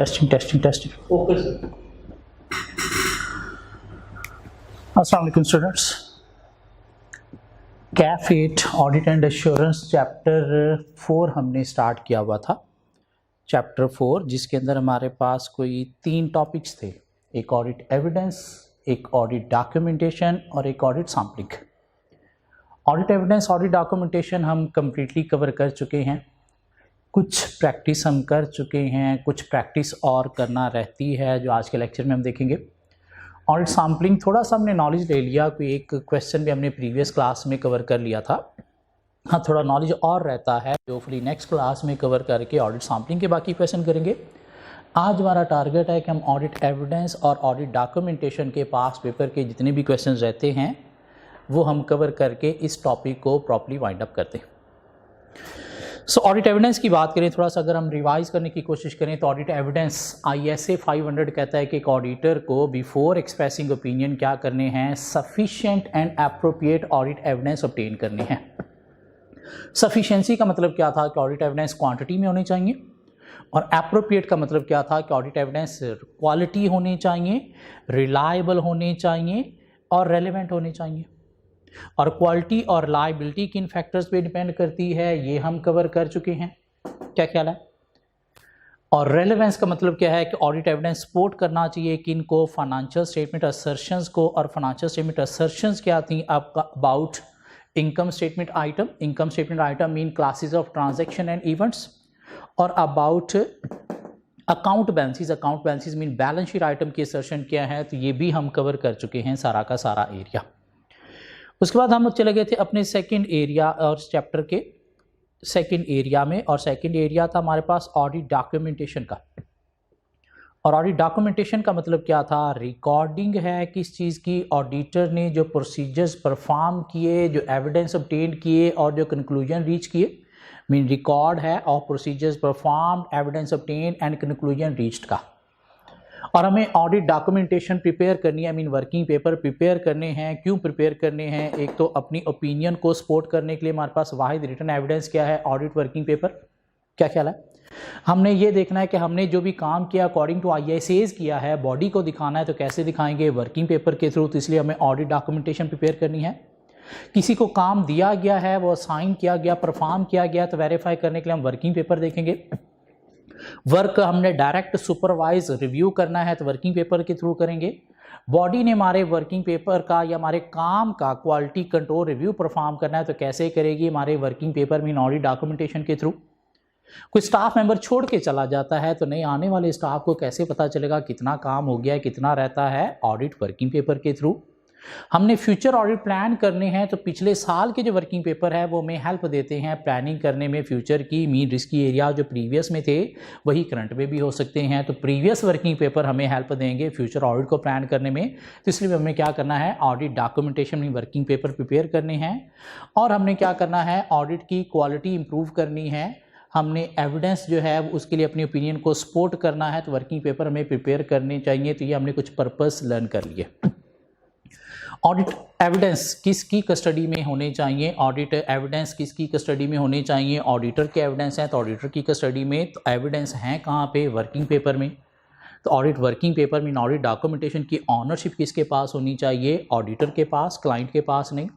Testing okay sir. अस्सलाम वालेकुम students. Kaif 8 audit and assurance chapter 4 हमने स्टार्ट किया हुआ था। चैप्टर 4 जिसके अंदर हमारे पास कोई 3 टॉपिक्स थे, एक ऑडिट एविडेंस, एक ऑडिट डॉक्यूमेंटेशन और एक audit sampling. Audit evidence, audit documentation हम कम्प्लीटली कवर कर चुके हैं। कुछ प्रैक्टिस हम कर चुके हैं, कुछ प्रैक्टिस और करना रहती है जो आज के लेक्चर में हम देखेंगे। ऑडिट सैम्पलिंग थोड़ा सा हमने नॉलेज ले लिया, कोई एक क्वेश्चन भी हमने प्रीवियस क्लास में कवर कर लिया था। हाँ, थोड़ा नॉलेज और रहता है जो फिर नेक्स्ट क्लास में कवर करके ऑडिट सैम्पलिंग के बाकी क्वेश्चन करेंगे। आज हमारा टारगेट है कि हम ऑडिट एविडेंस और ऑडिट डॉक्यूमेंटेशन के पास पेपर के जितने भी क्वेश्चन रहते हैं वो हम कवर करके इस टॉपिक को प्रॉपर्ली वाइंड अप करते हैं। सो ऑडिट एविडेंस की बात करें, थोड़ा सा अगर हम रिवाइज करने की कोशिश करें तो ऑडिट एविडेंस ISA 500 कहता है कि एक ऑडिटर को बिफोर एक्सप्रेसिंग ओपिनियन क्या करने हैं, sufficient and appropriate audit evidence obtain करने हैं। सफिशिएंसी का मतलब क्या था कि ऑडिट एविडेंस क्वांटिटी में होनी चाहिए, और एप्रोप्रिएट का मतलब क्या था कि ऑडिट एविडेंस क्वालिटी होनी चाहिए, रिलायबल होने चाहिए और रेलेवेंट होने चाहिए। और क्वालिटी और लायबिलिटी किन फैक्टर्स पे डिपेंड करती है ये हम कवर कर चुके हैं। क्या ख्याल है? और रेलेवेंस का मतलब क्या है कि ऑडिट एविडेंस सपोर्ट करना चाहिए किन को, फाइनेंशियल स्टेटमेंट असर्शंस को। और फाइनेंशियल स्टेटमेंट असर्शंस क्या थी आपका? About income statement item. Income statement item mean classes of transaction and events. और about account balances. Account balances mean balance sheet item की असर्शन क्या है, तो ये भी हम कवर कर चुके हैं सारा का सारा एरिया। उसके बाद हम चले गए थे अपने सेकंड एरिया और चैप्टर के सेकंड एरिया में, और सेकंड एरिया था हमारे पास ऑडिट डॉक्यूमेंटेशन का। और ऑडिट डॉक्यूमेंटेशन का मतलब क्या था? रिकॉर्डिंग है किस चीज़ की? ऑडिटर ने जो प्रोसीजर्स परफॉर्म किए, जो एविडेंस ऑब्टेन किए और जो कंक्लूजन रीच किए, मीन रिकॉर्ड है of procedures performed, evidence obtain and conclusion reached का। और हमें ऑडिट डॉक्यूमेंटेशन प्रिपेयर करनी है, मीन वर्किंग पेपर प्रिपेयर करने हैं। क्यों प्रिपेयर करने हैं? एक तो अपनी ओपिनियन को सपोर्ट करने के लिए हमारे पास वाहिद रिटन एविडेंस क्या है? Audit working paper. क्या ख्याल है? हमने ये देखना है कि हमने जो भी काम किया अकॉर्डिंग टू ISAs किया है, बॉडी को दिखाना है, तो कैसे दिखाएंगे? वर्किंग पेपर के थ्रू। तो इसलिए हमें ऑडिट डॉक्यूमेंटेशन प्रिपेयर करनी है। किसी को काम दिया गया है, वो असाइन किया गया, परफॉर्म किया गया, तो वेरीफाई करने के लिए हम वर्किंग पेपर देखेंगे। वर्क हमने डायरेक्ट सुपरवाइज रिव्यू करना है तो वर्किंग पेपर के थ्रू करेंगे। बॉडी ने हमारे वर्किंग पेपर का या हमारे काम का क्वालिटी कंट्रोल रिव्यू परफॉर्म करना है तो कैसे करेगी? हमारे वर्किंग पेपर में ऑडिट डॉक्यूमेंटेशन के थ्रू। कोई स्टाफ मेंबर छोड़ के चला जाता है तो नहीं आने वाले स्टाफ को कैसे पता चलेगा कितना काम हो गया, कितना रहता है? ऑडिट वर्किंग पेपर के थ्रू। हमने फ्यूचर ऑडिट प्लान करने हैं तो पिछले साल के जो वर्किंग पेपर है वो हमें हेल्प देते हैं प्लानिंग करने में फ्यूचर की। मीन रिस्की एरिया जो प्रीवियस में थे वही करंट में भी हो सकते हैं, तो प्रीवियस वर्किंग पेपर हमें हेल्प देंगे फ्यूचर ऑडिट को प्लान करने में। तो इसलिए हमें क्या करना है? ऑडिट डॉक्यूमेंटेशन में वर्किंग पेपर प्रिपेयर करने हैं। और हमने क्या करना है? ऑडिट की क्वालिटी इंप्रूव करनी है। हमने एविडेंस जो है उसके लिए अपनी ओपिनियन को सपोर्ट करना है, तो वर्किंग पेपर हमें प्रिपेयर करने चाहिए। तो ये हमने कुछ पर्पस लर्न कर लिए। ऑडिट एविडेंस किसकी कस्टडी में होने चाहिए? ऑडिट एविडेंस किसकी कस्टडी में होने चाहिए? ऑडिटर के एविडेंस हैं तो ऑडिटर की कस्टडी में। तो एविडेंस हैं कहाँ पे? वर्किंग पेपर में। तो ऑडिट वर्किंग पेपर में ऑडिट डॉक्यूमेंटेशन की ऑनरशिप किसके पास होनी चाहिए? ऑडिटर के पास, क्लाइंट के पास नहीं।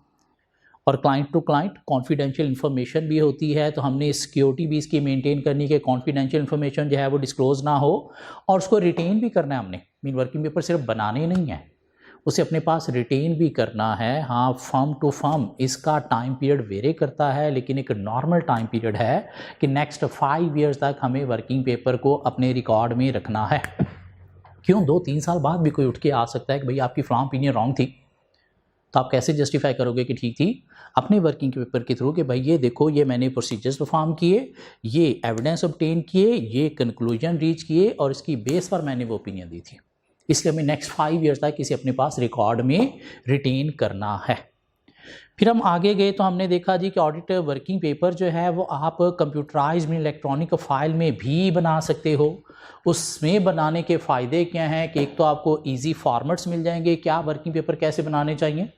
और client to client confidential information भी होती है, तो हमने सिक्योरिटी भी इसकी मेंटेन करनी कि कॉन्फिडेंशियल इन्फॉर्मेशन जो है वो डिस्क्लोज ना हो, और उसको रिटेन भी करना है हमने। मीन वर्किंग पेपर सिर्फ बनाने नहीं है, उसे अपने पास रिटेन भी करना है। हाँ, फर्म टू फर्म इसका टाइम पीरियड वेरी करता है, लेकिन एक नॉर्मल टाइम पीरियड है कि नेक्स्ट 5 ईयर्स तक हमें वर्किंग पेपर को अपने रिकॉर्ड में रखना है। क्यों? 2-3 साल बाद भी कोई उठ के आ सकता है कि भाई आपकी फर्म ओपिनियन रॉन्ग थी, तो आप कैसे जस्टिफाई करोगे कि ठीक थी? अपने वर्किंग पेपर के थ्रू कि भाई ये देखो, ये मैंने प्रोसीजर्स परफॉर्म किए, ये एविडेंस ऑब्टेन किए, ये कंक्लूजन रीच किए, और इसकी बेस पर मैंने वो ओपिनियन दी थी। इसलिए हमें नेक्स्ट 5 ईयर्स तक इसे अपने पास रिकॉर्ड में रिटेन करना है। फिर हम आगे गए तो हमने देखा जी कि ऑडिट वर्किंग पेपर जो है वो आप कंप्यूटराइज में इलेक्ट्रॉनिक फाइल में भी बना सकते हो। उसमें बनाने के फ़ायदे क्या हैं कि एक तो आपको इजी फॉर्मेट्स मिल जाएंगे। क्या वर्किंग पेपर कैसे बनाने चाहिए?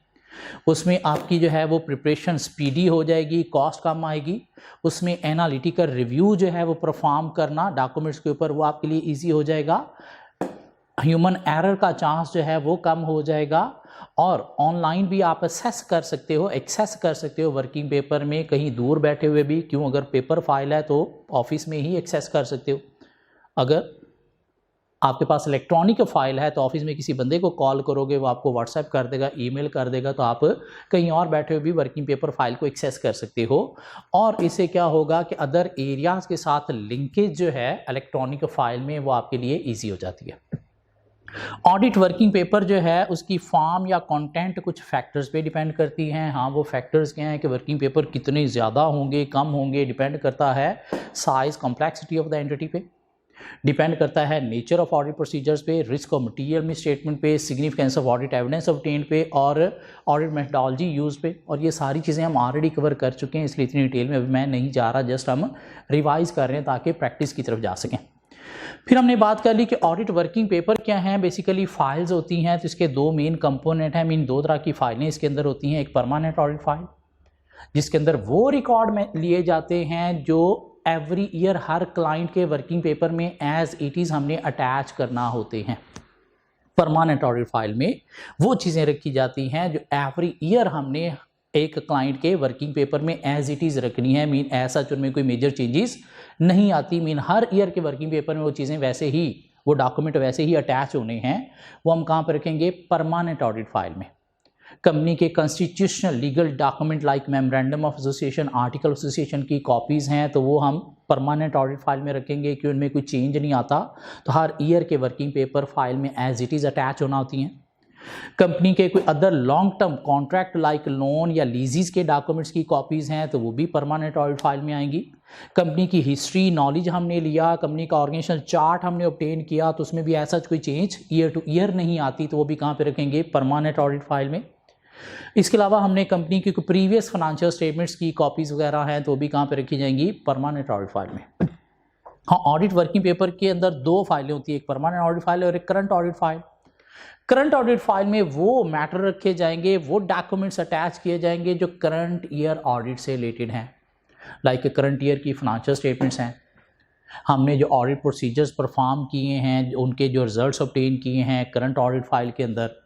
उसमें आपकी जो है वो प्रिपरेशन स्पीडी हो जाएगी, कॉस्ट कम आएगी। उसमें एनालिटिकल रिव्यू जो है वो परफॉर्म करना डॉक्यूमेंट्स के ऊपर वो आपके लिए ईजी हो जाएगा। ह्यूमन एरर का चांस जो है वो कम हो जाएगा। और ऑनलाइन भी आप एक्सेस कर सकते हो वर्किंग पेपर में, कहीं दूर बैठे हुए भी। क्यों, अगर पेपर फाइल है तो ऑफिस में ही एक्सेस कर सकते हो। अगर आपके पास इलेक्ट्रॉनिक फाइल है तो ऑफिस में किसी बंदे को कॉल करोगे, वो आपको व्हाट्सएप कर देगा, ईमेल कर देगा, तो आप कहीं और बैठे हुए भी वर्किंग पेपर फाइल को एक्सेस कर सकते हो। और इससे क्या होगा कि अदर एरियाज के साथ लिंकेज जो है इलेक्ट्रॉनिक फाइल में वो आपके लिए ईजी हो जाती है। ऑडिट वर्किंग पेपर जो है उसकी फॉर्म या कंटेंट कुछ फैक्टर्स पे डिपेंड करती हैं। हाँ, वो फैक्टर्स क्या हैं कि वर्किंग पेपर कितने ज़्यादा होंगे, कम होंगे, डिपेंड करता है size, complexity of the entity पे, डिपेंड करता है नेचर ऑफ ऑडिट प्रोसीजर्स पे, risk of material misstatement पे, significance of audit evidence obtained पे, और ऑडिट मेथडोलॉजी यूज पे। और ये सारी चीज़ें हम ऑलरेडी कवर कर चुके हैं, इसलिए इतनी डिटेल में अभी मैं नहीं जा रहा, जस्ट हम रिवाइज कर रहे हैं ताकि प्रैक्टिस की तरफ जा सकें। फिर हमने बात कर ली कि ऑडिट वर्किंग पेपर क्या हैं। बेसिकली फाइल्स होती हैं, तो इसके दो मेन कंपोनेंट हैं, मीन दो तरह की फाइलें इसके अंदर होती हैं। एक परमानेंट ऑडिट फाइल, जिसके अंदर वो रिकॉर्ड में लिए जाते हैं जो एवरी ईयर हर क्लाइंट के वर्किंग पेपर में एज इट इज़ हमने अटैच करना होते हैं। परमानेंट ऑडिट फाइल में वो चीज़ें रखी जाती हैं जो एवरी ईयर हमने एक क्लाइंट के वर्किंग पेपर में एज इट इज़ रखनी है। मीन ऐसा उनमें कोई मेजर चेंजेस नहीं आती। मीन हर ईयर के वर्किंग पेपर में वो चीज़ें वैसे ही, वो डॉक्यूमेंट वैसे ही अटैच होने हैं। वो हम कहाँ पर रखेंगे? परमानेंट ऑडिट फाइल में। कंपनी के constitutional legal document like memorandum of association, article association की कॉपीज़ हैं, तो वो हम परमानेंट ऑडिट फाइल में रखेंगे कि उनमें कोई चेंज नहीं आता, तो हर ईयर के वर्किंग पेपर फाइल में एज इट इज़ अटैच होना होती हैं। कंपनी के कोई other long term contract like loan या लीजेस के डॉक्यूमेंट्स की कॉपीज़ हैं, तो वो भी परमानेंट ऑडिट फाइल में आएंगी। कंपनी की हिस्ट्री नॉलेज हमने लिया, कंपनी का ऑर्गेनाइजेशनल चार्ट हमने ऑब्टेन किया, तो उसमें भी ऐसा कोई चेंज ईयर टू ईयर नहीं आती, तो वो भी कहाँ पे रखेंगे? परमानेंट ऑडिट फाइल में। इसके अलावा हमने कंपनी की प्रीवियस फाइनेंशियल स्टेटमेंट्स की कॉपीज़ वगैरह हैं, तो भी कहाँ पे रखी जाएंगी? परमानेंट ऑडिट फाइल में। हाँ, ऑडिट वर्किंग पेपर के अंदर दो फाइलें होती है, एक परमानेंट ऑडिट फाइल और एक current audit file. Current audit file में वो मैटर रखे जाएंगे, वो डॉक्यूमेंट्स अटैच किए जाएंगे जो करंट ईयर ऑडिट से रिलेटेड हैं। लाइक करंट ईयर की फाइनेंशियल स्टेटमेंट्स हैं, हमने जो ऑडिट प्रोसीजर्स परफॉर्म किए हैं, उनके जो रिजल्ट्स ऑब्टेन किए हैं करंट ऑडिट फाइल के अंदर।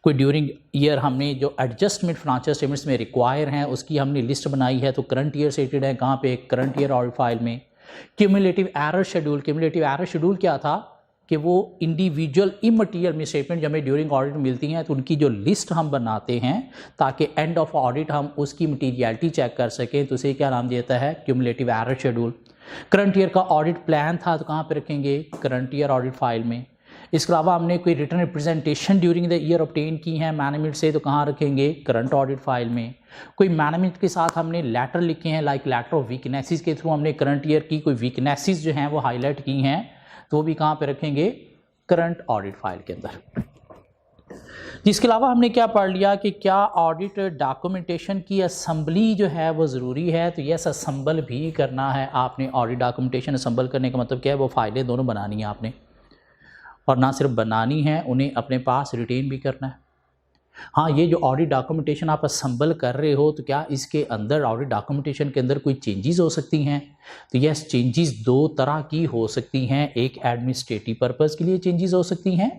कोई ड्यूरिंग ईयर हमने जो एडजस्टमेंट फाइनेंशियल स्टेटमेंट्स में रिक्वायर हैं उसकी हमने लिस्ट बनाई है, तो करंट ईयर से रिलेटेड है। कहाँ पे? करंट ईयर ऑडिट फाइल में। Cumulative error schedule, cumulative error schedule क्या था कि वो इंडिविजुअल इमटीरियल में स्टेटमेंट जब हमें ड्यूरिंग ऑडिट मिलती हैं तो उनकी जो लिस्ट हम बनाते हैं ताकि एंड ऑफ ऑडिट हम उसकी मटीरियलिटी चेक कर सकें, तो उसे क्या नाम देता है? Cumulative error schedule. Current year का ऑडिट प्लान था, तो कहाँ पे रखेंगे? करंट ईयर ऑडिट फाइल में। इसके अलावा हमने कोई written representation during the year obtain की हैं मैनेजमेंट से, तो कहाँ रखेंगे? करंट ऑडिट फाइल में। कोई मैनेजमेंट के साथ हमने लेटर लिखे हैं, लाइक लेटर ऑफ वीकनेसेस के थ्रू हमने करंट ईयर की कोई वीकनेसेस जो हैं वो हाईलाइट की हैं, तो भी कहाँ पे रखेंगे? करंट ऑडिट फाइल के अंदर। जिसके अलावा हमने क्या पढ़ लिया कि क्या ऑडिट डॉक्यूमेंटेशन की असेंबली जो है वो ज़रूरी है, तो यस, असेंबल भी करना है आपने। ऑडिट डॉक्यूमेंटेशन असेंबल करने का मतलब क्या है? वो फाइलें दोनों बनानी है आपने, और ना सिर्फ बनानी है, उन्हें अपने पास रिटेन भी करना है। हाँ, ये जो ऑडिट डॉक्यूमेंटेशन आप असेंबल कर रहे हो, तो क्या इसके अंदर ऑडिट डॉक्यूमेंटेशन के अंदर कोई चेंजेस हो सकती हैं? तो यस, चेंजेस दो तरह की हो सकती हैं। एक एडमिनिस्ट्रेटिव पर्पज़ के लिए चेंजेस हो सकती हैं,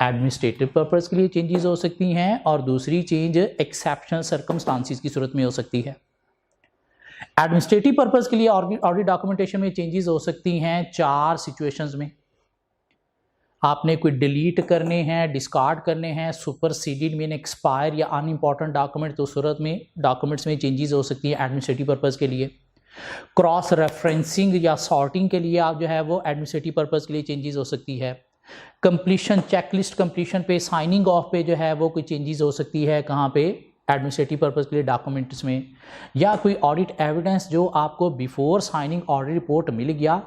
एडमिनिस्ट्रेटिव पर्पज़ के लिए चेंजेस हो सकती हैं, और दूसरी चेंज एक्सेप्शनल सर्कमस्टांसिस की सूरत में हो सकती है। एडमिनिस्ट्रेटिव पर्पज़ के लिए ऑडिट डॉक्यूमेंटेशन में चेंजेस हो सकती हैं 4 सिचुएशंस में। आपने कोई डिलीट करने हैं, डिस्कार्ड करने हैं, सुपरसीडेड मीन एक्सपायर या अनइम्पॉर्टेंट डॉक्यूमेंट, तो सूरत में डॉक्यूमेंट्स में चेंजेस हो सकती है एडमिनिस्ट्रेटिव पर्पज़ के लिए। क्रॉस रेफरेंसिंग या सॉर्टिंग के लिए आप जो है वो एडमिनिस्ट्रेटिव पर्पज़ के लिए चेंजेस हो सकती है। कंप्लीशन चेकलिस्ट कंप्लीशन पे, साइनिंग ऑफ पे जो है वो कोई चेंजेस हो सकती है, कहाँ पे? एडमिनिस्ट्रेटिव पर्पज़ के लिए डॉक्यूमेंट्स में। या कोई ऑडिट एविडेंस जो आपको बिफोर साइनिंग ऑडिट रिपोर्ट मिल गया,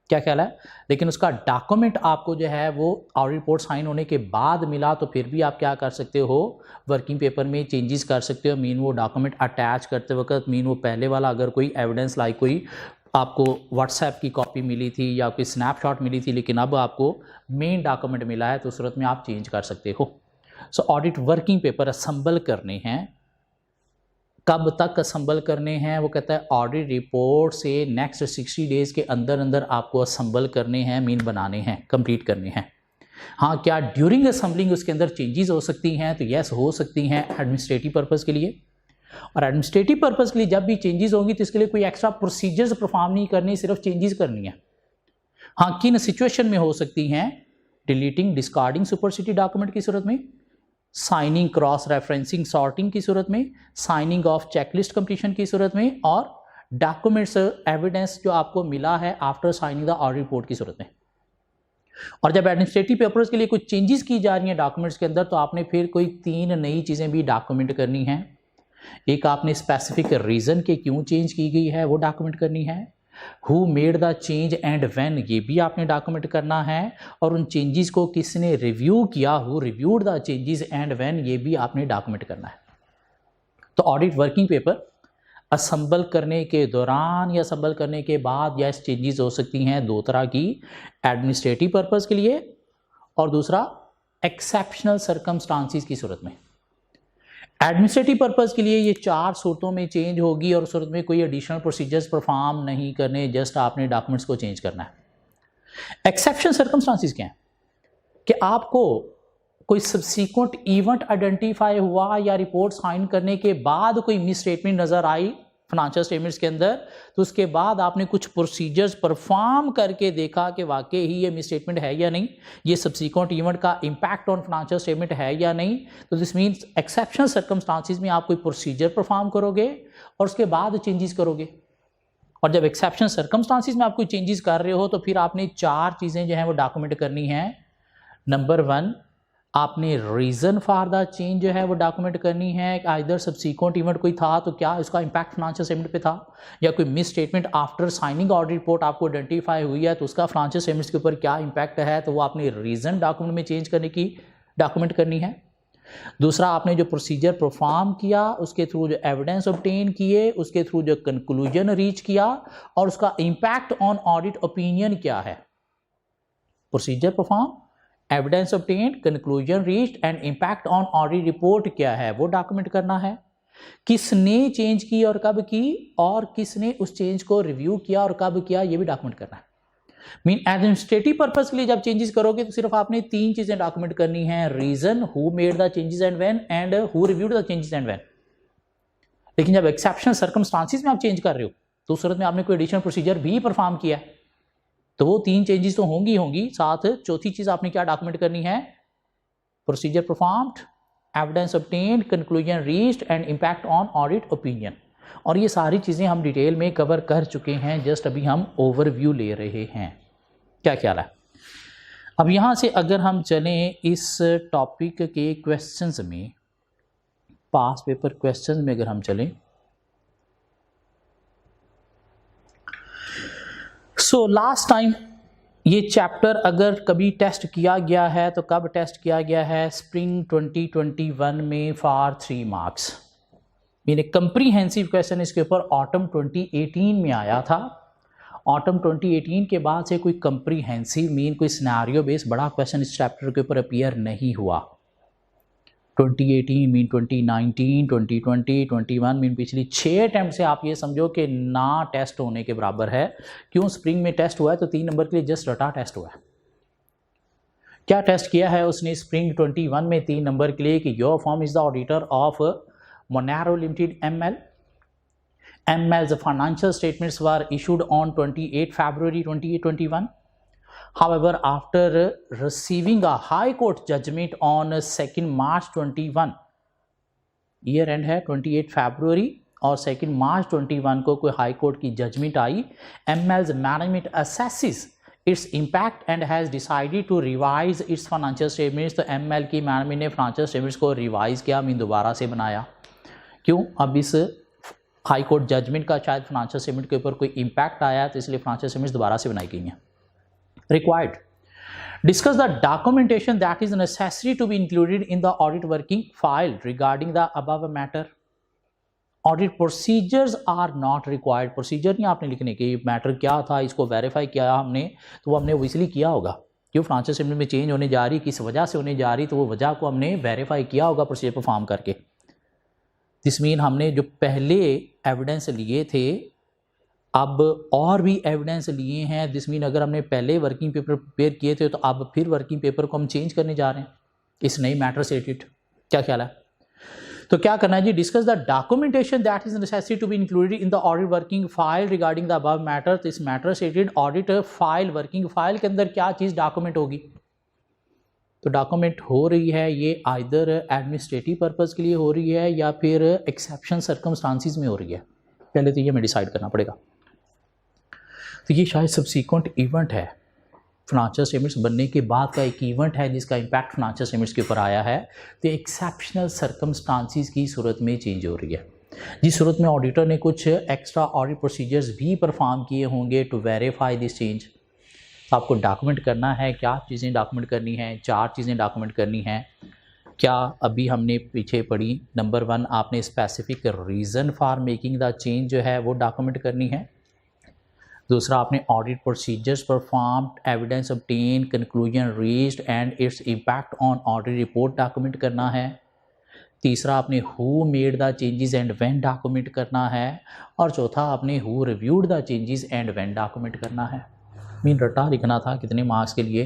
क्या ख्याल है, लेकिन उसका डॉक्यूमेंट आपको जो है वो ऑडिट रिपोर्ट साइन होने के बाद मिला, तो फिर भी आप क्या कर सकते हो? वर्किंग पेपर में चेंजेस कर सकते हो। मीन वो डॉक्यूमेंट अटैच करते वक्त, मीन वो पहले वाला अगर कोई एविडेंस लाइक कोई आपको व्हाट्सएप की कॉपी मिली थी या कोई स्नैपशॉट मिली थी, लेकिन अब आपको मेन डॉक्यूमेंट मिला है, तो सूरत में आप चेंज कर सकते हो। सो ऑडिट वर्किंग पेपर असेंबल करने हैं। कब तक असेंबल करने हैं? वो कहता है ऑडिट रिपोर्ट से नेक्स्ट 60 डेज के अंदर अंदर आपको असेंबल करने हैं, मीन बनाने हैं, कंप्लीट करने हैं। हाँ, क्या ड्यूरिंग असेंबलिंग उसके अंदर चेंजेस हो सकती हैं? तो यस, हो सकती हैं एडमिनिस्ट्रेटिव पर्पज़ के लिए। और एडमिनिस्ट्रेटिव पर्पज़ के लिए जब भी चेंजेस होंगी तो इसके लिए कोई एक्स्ट्रा प्रोसीजर्स परफॉर्म नहीं करनी, सिर्फ चेंजेस करनी है। हाँ, किन सिचुएशन में हो सकती हैं? डिलीटिंग, डिस्कार्डिंग सुपरसिटी डॉक्यूमेंट की सूरत में, साइनिंग, क्रॉस रेफरेंसिंग, सॉर्टिंग की सूरत में, साइनिंग ऑफ चेकलिस्ट कंप्लीशन की सूरत में, और डॉक्यूमेंट्स एविडेंस जो आपको मिला है after signing the audit report की सूरत में। और जब एडमिनिस्ट्रेटिव पेपर्स के लिए कुछ चेंजेस की जा रही हैं डॉक्यूमेंट्स के अंदर, तो आपने फिर कोई 3 नई चीज़ें भी डॉक्यूमेंट करनी हैं। एक, आपने स्पेसिफिक रीज़न के क्यों चेंज की गई है वो डॉक्यूमेंट करनी है। Who made the change and when, ये भी आपने डॉक्यूमेंट करना है। और उन चेंजेस को किसने रिव्यू किया, who reviewed the changes and when, ये भी आपने डॉक्यूमेंट करना है। तो ऑडिट वर्किंग पेपर असेंबल करने के दौरान या असेंबल करने के बाद या चेंजेस हो सकती हैं 2 तरह की, एडमिनिस्ट्रेटिव पर्पज़ के लिए और दूसरा एक्सेप्शनल सर्कमस्टांसिस की सूरत में। एडमिनिस्ट्रेटिव पर्पज़ के लिए ये 4 सूरतों में चेंज होगी और सूरत में कोई एडिशनल प्रोसीजर्स परफॉर्म नहीं करने, जस्ट आपने डॉक्यूमेंट्स को चेंज करना है। एक्सेप्शन सर्कमस्टांसिस क्या है? कि आपको कोई सब्सीक्वेंट इवेंट आइडेंटिफाई हुआ या रिपोर्ट साइन करने के बाद कोई मिस स्टेटमेंट नज़र आई फाइनेंशियल स्टेटमेंट्स के अंदर, तो उसके बाद आपने कुछ प्रोसीजर्स परफॉर्म करके देखा कि वाकई ही ये मिस स्टेटमेंट है या नहीं, ये सब्सीक्वेंट इवेंट का इंपैक्ट ऑन फाइनेंशियल स्टेटमेंट है या नहीं। तो दिस मीन्स एक्सेप्शनल सर्कमस्टांसिस में आप कोई प्रोसीजर परफॉर्म करोगे और उसके बाद चेंजेस करोगे। और जब एक्सेप्शनल सर्कमस्टांसिस में आप कोई चेंजेस कर रहे हो तो फिर आपने 4 चीज़ें जो हैं वो डॉक्यूमेंट करनी है। नंबर 1, आपने रीज़न फॉर द चेंज जो है वो डॉक्यूमेंट करनी है। आइदर सब्सीक्वेंट इवेंट कोई था तो क्या इसका इंपैक्ट फाइनेंशियल स्टेटमेंट पे था, या कोई miss statement after signing audit report आपको आइडेंटिफाई हुई है तो उसका फाइनेंशियल स्टेटमेंट्स के ऊपर क्या इंपैक्ट है, तो वो आपने रीज़न डॉक्यूमेंट में चेंज करने की डॉक्यूमेंट करनी है। दूसरा, आपने जो प्रोसीजर परफॉर्म किया उसके थ्रू जो एविडेंस ऑब्टेन किए, उसके थ्रू जो कंक्लूजन रीच किया और उसका इंपैक्ट ऑन ऑडिट ओपिनियन क्या है। Procedure perform, evidence obtained, conclusion reached and impact on audit report क्या है वो डॉक्यूमेंट करना है। किसने चेंज की और कब की, और किसने उस चेंज को रिव्यू किया और कब किया, ये भी डॉक्यूमेंट करना है। मीन एडमिनिस्ट्रेटिव पर्पस के लिए जब चेंजेस करोगे तो सिर्फ आपने 3 चीजें डॉक्यूमेंट करनी है, reason, who made the changes and when, and who reviewed the changes and when. लेकिन जब एक्सेप्शनल सर्कमस्टांसिस में आप चेंज कर रहे हो तो उस सूरत में आपने कोई एडिशनल प्रोसीजर भी परफॉर्म किया है तो वो 3 चेंजेस तो होंगी, साथ चौथी चीज आपने क्या डॉक्यूमेंट करनी है, procedure performed, evidence obtained, conclusion reached and impact on audit opinion. और ये सारी चीजें हम डिटेल में कवर कर चुके हैं, जस्ट अभी हम ओवरव्यू ले रहे हैं। क्या ख्याल है? अब यहां से अगर हम चलें इस टॉपिक के क्वेश्चंस में, पास पेपर क्वेश्चंस में अगर हम चलें, सो लास्ट टाइम ये चैप्टर अगर कभी टेस्ट किया गया है तो कब टेस्ट किया गया है, स्प्रिंग 2021 में फॉर 3 मार्क्स। मेरे कंप्रीहेंसिव क्वेश्चन इसके ऊपर ऑटम 2018 में आया था। ऑटम 2018 के बाद से कोई कंप्रीहेंसिव मीन कोई सिनेरियो बेस्ड बड़ा क्वेश्चन इस चैप्टर के ऊपर अपीयर नहीं हुआ। 2018 मीन 2019, 2020, 21 मीन पिछली 6 अटैम्प्ट से आप ये समझो कि ना टेस्ट होने के बराबर है। क्यों? स्प्रिंग में टेस्ट हुआ है तो 3 नंबर के लिए जस्ट रटा टेस्ट हुआ है। क्या टेस्ट किया है उसने स्प्रिंग 21 में 3 नंबर के लिए कि your form is the auditor of Monaro limited ML. ML's financial statements were issued on 28 February 2021. However, after receiving a High Court judgment on 2nd March 21, year and है 28 फरवरी और 2nd मार्च 21 को कोई high court की judgement I, ML's management assesses its impact and has decided to revise its financial statements. तो ML की management ने financial statements को revise किया, मीन दोबारा से बनाया। क्यों? अब इस हाई कोर्ट जजमेंट का शायद फाइनेंशियल स्टेटमेंट के ऊपर कोई इंपैक्ट आया है तो इसलिए फाइनेंशियल स्टेटमेंट्स दोबारा से बनाई गई हैं। Required, discuss the documentation that is necessary to be included in the audit working file regarding the above matter. Audit procedures are not required. Procedure नहीं आपने लिखने के, मैटर क्या था इसको वेरीफाई किया हमने तो वो हमने ओबियसली किया होगा। क्यों फाइनेंशियल स्टेटमेंट में चेंज होने जा रही, किस वजह से होने जा रही, तो वो वजह को हमने वेरीफाई किया होगा प्रोसीजर परफॉर्म करके। दिस मीन हमने जो पहले एविडेंस लिए थे अब और भी एविडेंस लिए हैं। दिस मीन अगर हमने पहले वर्किंग पेपर प्रिपेयर किए थे तो अब फिर वर्किंग पेपर को हम चेंज करने जा रहे हैं इस नई मैटर से रिलेटेड। क्या ख्याल है? तो क्या करना है जी, discuss the documentation that is necessary to be included in the audit working file regarding the above matter. तो इस मैटर से related audit file working file के अंदर क्या चीज़ डॉक्यूमेंट होगी? तो डॉक्यूमेंट हो रही है ये आइदर एडमिनिस्ट्रेटिव पर्पज़ के लिए हो रही है या फिर एक्सेप्शन सर्कमस्टांसिस में हो रही है। पहले तो ये हमें डिसाइड करना पड़ेगा। तो ये शायद सब्सीक्वेंट इवेंट है, फाइनेंशियल स्टेटमेंट्स बनने के बाद का एक इवेंट है जिसका इम्पैक्ट फाइनेंशियल स्टेटमेंट्स के ऊपर आया है। तो एक्सेप्शनल सर्कमस्टांसिस की सूरत में चेंज हो रही है, जिस सूरत में ऑडिटर ने कुछ एक्स्ट्रा ऑडिट प्रोसीजर्स भी परफॉर्म किए होंगे टू वेरीफाई दिस चेंज। तो आपको डॉक्यूमेंट करना है, क्या चीज़ें डॉक्यूमेंट करनी है? 4 चीज़ें डॉक्यूमेंट करनी हैं। क्या अभी हमने पीछे पढ़ी, नंबर 1 आपने specific reason for making the change जो है वो डॉक्यूमेंट करनी है। दूसरा आपने audit procedures performed, evidence obtain, conclusion reached and its impact on audit report document करना है। तीसरा आपने who made the changes and when document करना है। और चौथा आपने who reviewed the changes and when document करना है। मीन रट्टा लिखना था कितने मार्क्स के लिए?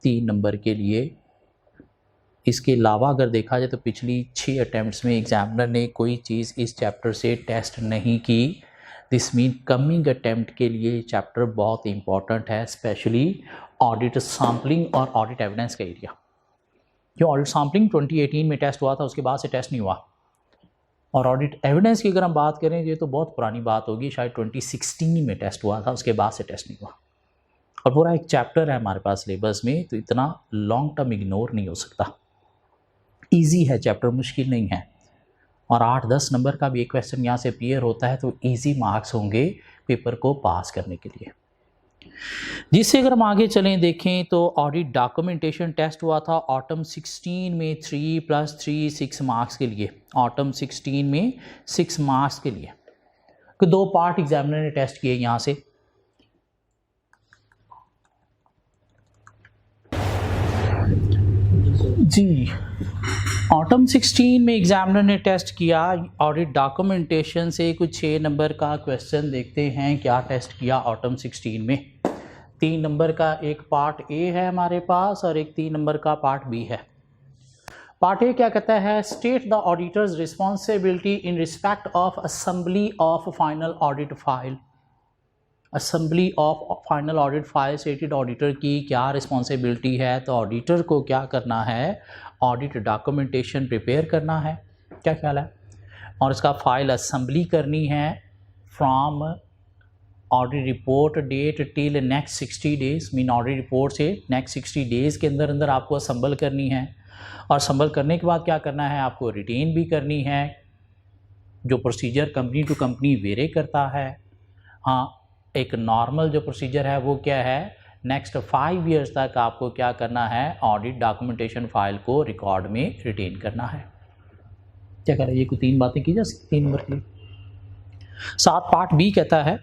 3 नंबर के लिए। इसके अलावा अगर देखा जाए तो पिछली 6 अटैम्प्ट्स में एग्जामिनर ने कोई चीज़ इस चैप्टर से टेस्ट नहीं की। दिस मीन कमिंग अटैम्प्ट के लिए चैप्टर बहुत इंपॉर्टेंट है, स्पेशली ऑडिट सैम्पलिंग और ऑडिट एविडेंस का एरिया। क्यों? ऑडिट सैम्पलिंग 2018 में टेस्ट हुआ था, उसके बाद से टेस्ट नहीं हुआ। और ऑडिट एविडेंस की अगर हम बात करें ये तो बहुत पुरानी बात होगी, शायद 2016 में टेस्ट हुआ था, उसके बाद से टेस्ट नहीं हुआ। और पूरा एक चैप्टर है हमारे पास सिलेबस में, तो इतना लॉन्ग टर्म इग्नोर नहीं हो सकता। ईजी है चैप्टर, मुश्किल नहीं है। और 8-10 नंबर का भी एक क्वेश्चन यहाँ से अपीयर होता है तो इजी मार्क्स होंगे पेपर को पास करने के लिए। जिससे अगर हम आगे चलें देखें तो ऑडिट डॉक्यूमेंटेशन टेस्ट हुआ था ऑटम 16 में 3 + 3 6 मार्क्स के लिए। ऑटम 16 में 6 मार्क्स के लिए 2 पार्ट एग्जामिनर ने टेस्ट किए यहाँ से। जी, ऑटम 16 में एग्जामिनर ने टेस्ट किया ऑडिट डॉक्यूमेंटेशन से। कुछ 6 नंबर का क्वेश्चन देखते हैं क्या टेस्ट किया ऑटम 16 में। 3 नंबर का एक पार्ट ए है हमारे पास और एक 3 नंबर का पार्ट बी है। पार्ट ए क्या कहता है? State the auditor's responsibility in respect of assembly of final audit file. Assembly of final audit file stated auditor की क्या रिस्पॉन्सिबिलिटी है? तो ऑडिटर को क्या करना है? ऑडिट डॉक्यूमेंटेशन प्रिपेयर करना है। क्या ख्याल है? और इसका फाइल असेंबली करनी है from audit report date till next 60 days. Mean audit report से नेक्स्ट 60 डेज़ के अंदर अंदर आपको असेंबल करनी है। और असेंबल करने के बाद क्या करना है? आपको रिटेन भी करनी है, जो procedure company to company vary करता है। हाँ, एक नॉर्मल जो प्रोसीजर है वो क्या है? नेक्स्ट 5 ईयर्स तक आपको क्या करना है? ऑडिट डॉक्यूमेंटेशन फाइल को रिकॉर्ड में रिटेन करना है। क्या कह रहा है? ये कुछ 3 बातें की जा सकती 3 नंबर की। साथ पार्ट बी कहता है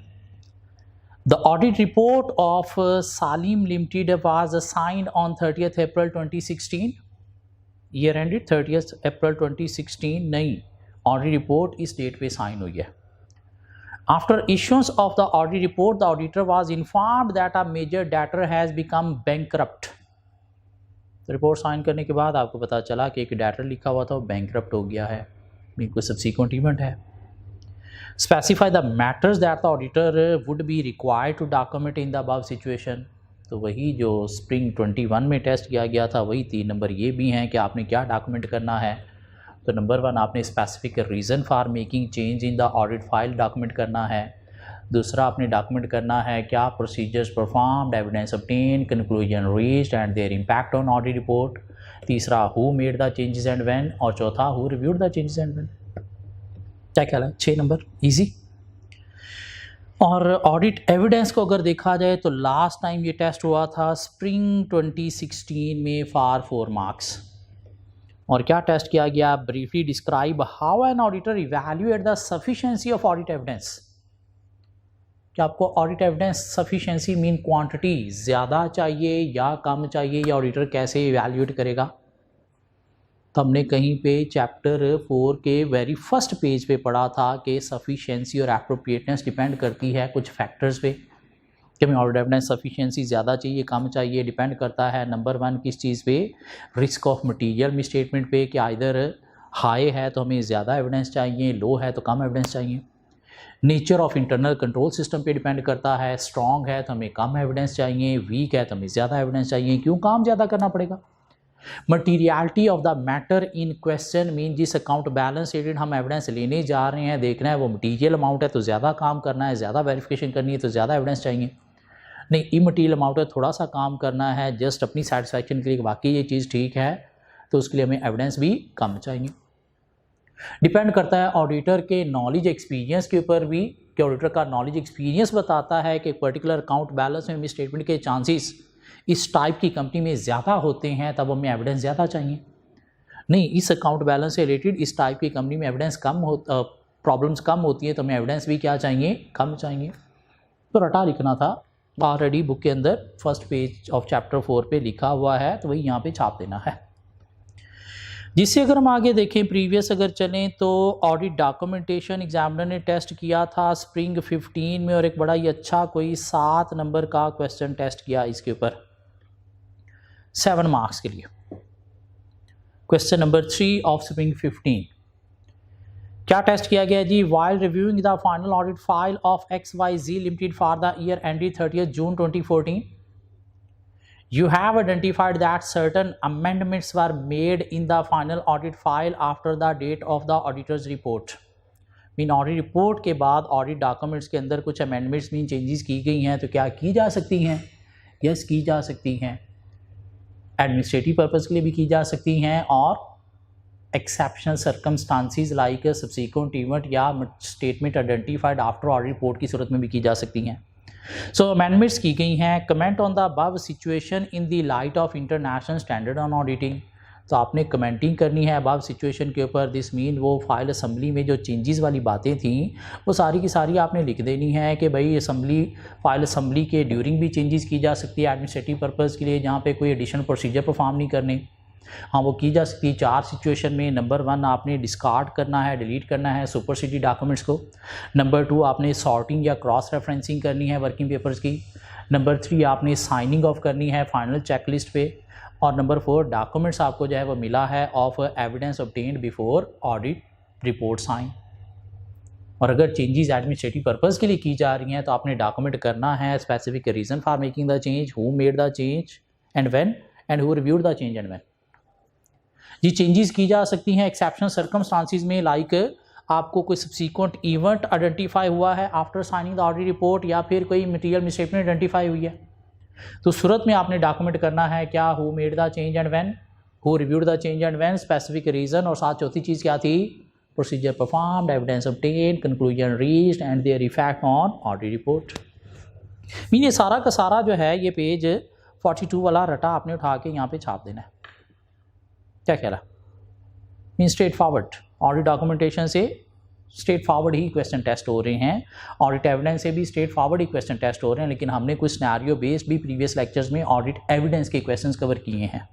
the audit report of Salim limited was signed on 30th April 2016। Year ended 30th April 2016। नहीं, ऑडिट रिपोर्ट इस डेट पे साइन हुई है। After issuance of the audit report, the auditor was informed that a major debtor has become bankrupt. Report sign करने के बाद आपको पता चला कि एक डेटर लिखा हुआ था वो बैंकरप्ट हो गया है। ये कोई सब्सीक्वेंट इवेंट है। Specify the matters that the auditor would be required to document in the above situation. तो वही जो स्प्रिंग 21 में टेस्ट किया गया था वही 3 नंबर ये भी हैं कि आपने क्या डॉक्यूमेंट करना है। तो नंबर 1 आपने specific reason for making change in the audit file document करना है। दूसरा आपने डॉक्यूमेंट करना है क्या? Procedures performed, evidence obtain, conclusion reached and their impact on audit report. तीसरा who made the changes and when. और चौथा who reviewed the changes and when. क्या ख्याल है? 6 नंबर इजी। और ऑडिट एविडेंस को अगर देखा जाए तो लास्ट टाइम ये टेस्ट हुआ था स्प्रिंग 2016 में फॉर 4 मार्क्स। और क्या टेस्ट किया गया? Briefly describe how an auditor evaluate the sufficiency of audit evidence. कि आपको audit evidence sufficiency mean quantity ज़्यादा चाहिए या कम चाहिए, या ऑडिटर कैसे इवैल्यूएट करेगा। तो हमने कहीं पे चैप्टर 4 के वेरी फर्स्ट पेज पे पढ़ा था कि सफिशिएंसी और एप्रोप्रिएटनेस डिपेंड करती है कुछ फैक्टर्स पे, कि हमें ऑडिट एविडेंस सफिशिएंसी ज़्यादा चाहिए कम चाहिए, डिपेंड करता है नंबर 1 किस चीज़ पे, रिस्क ऑफ मटीरियल मिसस्टेटमेंट पे, कि इधर हाई है तो हमें ज़्यादा एविडेंस चाहिए, लो है तो कम एविडेंस चाहिए। Nature of internal control system पे डिपेंड करता है, स्ट्रॉन्ग है तो हमें कम एविडेंस चाहिए, वीक है तो हमें ज़्यादा एविडेंस चाहिए। क्यों काम ज़्यादा करना पड़ेगा? Materiality of the matter in question mean जिस अकाउंट बैलेंस शीट हम एविडेंस लेने जा रहे हैं, देखना है वो मटीरियल अमाउंट है तो ज़्यादा काम करना है, ज़्यादा वेरिफिकेशन करनी है तो ज़्यादा एविडेंस चाहिए। नहीं, इमटीरियल अमाउंट है थोड़ा सा काम करना है जस्ट अपनी सेटिस्फैक्शन के लिए, वाकई ये चीज़ ठीक है, तो उसके लिए हमें एविडेंस भी कम चाहिए। डिपेंड करता है ऑडिटर के नॉलेज एक्सपीरियंस के ऊपर भी, कि ऑडिटर का नॉलेज एक्सपीरियंस बताता है कि पर्टिकुलर अकाउंट बैलेंस में मिसस्टेटमेंट के चांसेस इस टाइप की कंपनी में ज़्यादा होते हैं, तब हमें एविडेंस ज़्यादा चाहिए। नहीं, इस अकाउंट बैलेंस से रिलेटेड इस टाइप की कंपनी में एविडेंस कम हो, प्रॉब्लम्स कम होती है, तो हमें एविडेंस भी क्या चाहिए, कम चाहिए। तो रटा लिखना था, ऑलरेडी बुक के अंदर फर्स्ट पेज ऑफ चैप्टर 4 पे लिखा हुआ है, तो वही यहाँ पे छाप देना है। जिससे अगर हम आगे देखें, प्रीवियस अगर चलें तो ऑडिट डॉक्यूमेंटेशन एग्जामिनर ने टेस्ट किया था स्प्रिंग 15 में, और एक बड़ा ही अच्छा कोई 7 नंबर का क्वेश्चन टेस्ट किया इसके ऊपर 7 मार्क्स के लिए। क्वेश्चन नंबर 3 ऑफ स्प्रिंग 15 क्या टेस्ट किया गया जी? While reviewing the final audit file of XYZ limited for the year ended 30 June 2014, you have identified that certain amendments were made in the final audit file after the date of the auditor's report. Mean audit report के बाद audit documents के अंदर कुछ amendments mean changes की गई हैं, तो क्या की जा सकती हैं? यस, की जा सकती हैं। एडमिनिस्ट्रेटिव पर्पज़ के लिए भी की जा सकती हैं, और exceptional circumstances like subsequent event या statement identified after audit report की सूरत में भी की जा सकती हैं। सो अमेंडमेंट्स की गई हैं। Comment on the above situation in the light of international standard on auditing, तो आपने कमेंटिंग करनी है अबव सिचुएशन के ऊपर। दिस मीन वो फाइल असम्बली में जो चेंजेस वाली बातें थी वो सारी की सारी आपने लिख देनी है, कि भाई फाइल असम्बली के ड्यूरिंग भी चेंजेस की जा सकती है एडमिनिस्ट्रेटिव पर्पज़ के लिए, जहाँ पे कोई एडिशनल प्रोसीजर परफॉर्म नहीं करने, हाँ वो की जा सकती है 4 सिचुएशन में। नंबर 1 आपने डिस्कार्ड करना है, डिलीट करना है सुपरसिडी डॉक्यूमेंट्स को। नंबर 2 आपने सॉर्टिंग या क्रॉस रेफरेंसिंग करनी है वर्किंग पेपर्स की। नंबर 3 आपने साइनिंग ऑफ करनी है फाइनल चेकलिस्ट पे। और नंबर 4 डॉक्यूमेंट्स आपको जो है वो मिला है of evidence obtained before audit report sign. और अगर चेंजेस एडमिनिस्ट्रेटिव पर्पज़ के लिए की जा रही हैं तो आपने डॉक्यूमेंट करना है specific reason for making the change, who made the change and when, and who reviewed the change and when. ये चेंजेस की जा सकती हैं एक्सेप्शनल सर्कमस्टांसिस में, लाइक आपको कोई सब्सिक्वेंट इवेंट आइडेंटिफाई हुआ है after signing the audit report, या फिर कोई मटीरियल मिसस्टेटमेंट आइडेंटिफाई हुई है, तो सूरत में आपने डॉक्यूमेंट करना है क्या, who made the change and when, who reviewed the change and when, specific reason, और साथ चौथी चीज़ क्या थी, procedure performed, evidence obtained, conclusion reached and their effect on audit report. Mean ये सारा का सारा जो है ये पेज 42 वाला रटा आपने उठा के यहाँ पे छाप देना है। क्या कह रहा mean straight forward, audit documentation से स्ट्रेट फॉरवर्ड ही क्वेश्चन टेस्ट हो रहे हैं, ऑडिट एविडेंस से भी स्ट्रेट फॉरवर्ड ही क्वेश्चन टेस्ट हो रहे हैं, लेकिन हमने कुछ सिनेरियो बेस्ड भी प्रीवियस लेक्चर्स में ऑडिट एविडेंस के क्वेश्चंस कवर किए हैं।